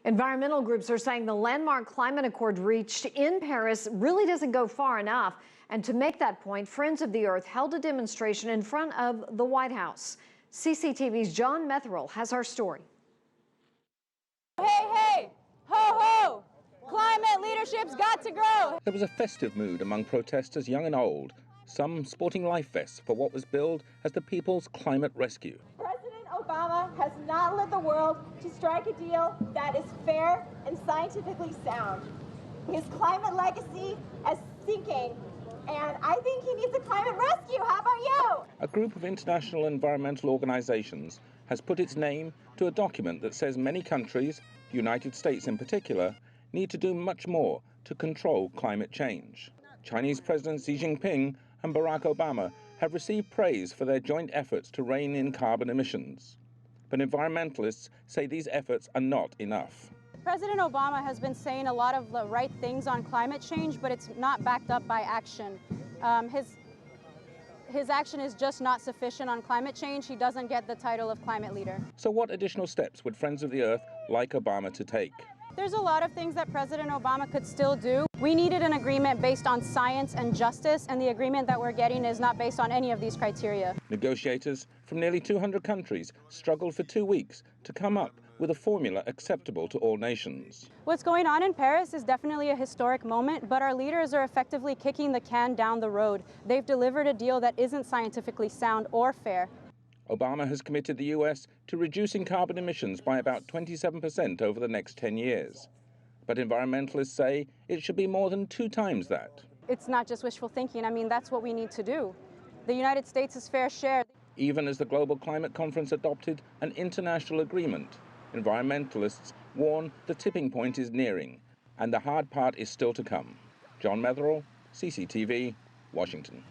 Environmental groups are saying the landmark climate accord reached in Paris really doesn't go far enough. And to make that point, Friends of the Earth held a demonstration in front of the White House. CCTV's John Metherell has our story. Hey, hey, ho, ho! Climate leadership's got to grow! There was a festive mood among protesters young and old, some sporting life vests for what was billed as the People's Climate Rescue. President Obama has not led the world to strike a deal that is fair and scientifically sound. His climate legacy is sinking, and I think he needs a climate rescue. How about you? A group of international environmental organizations has put its name to a document that says many countries, the United States in particular, need to do much more to control climate change. Chinese President Xi Jinping and Barack Obama have received praise for their joint efforts to rein in carbon emissions. But environmentalists say these efforts are not enough. President Obama has been saying a lot of the right things on climate change, but it's not backed up by action. His action is just not sufficient on climate change. He doesn't get the title of climate leader. So what additional steps would Friends of the Earth like Obama to take? There's a lot of things that President Obama could still do. We needed an agreement based on science and justice, and the agreement that we're getting is not based on any of these criteria. Negotiators from nearly 200 countries struggled for 2 weeks to come up with a formula acceptable to all nations. What's going on in Paris is definitely a historic moment, but our leaders are effectively kicking the can down the road. They've delivered a deal that isn't scientifically sound or fair. Obama has committed the U.S. to reducing carbon emissions by about 27% over the next 10 years. But environmentalists say it should be more than 2 times that. It's not just wishful thinking. I mean, that's what we need to do. The United States' fair share. Even as the Global Climate Conference adopted an international agreement, environmentalists warn the tipping point is nearing, and the hard part is still to come. John Metherell, CCTV, Washington.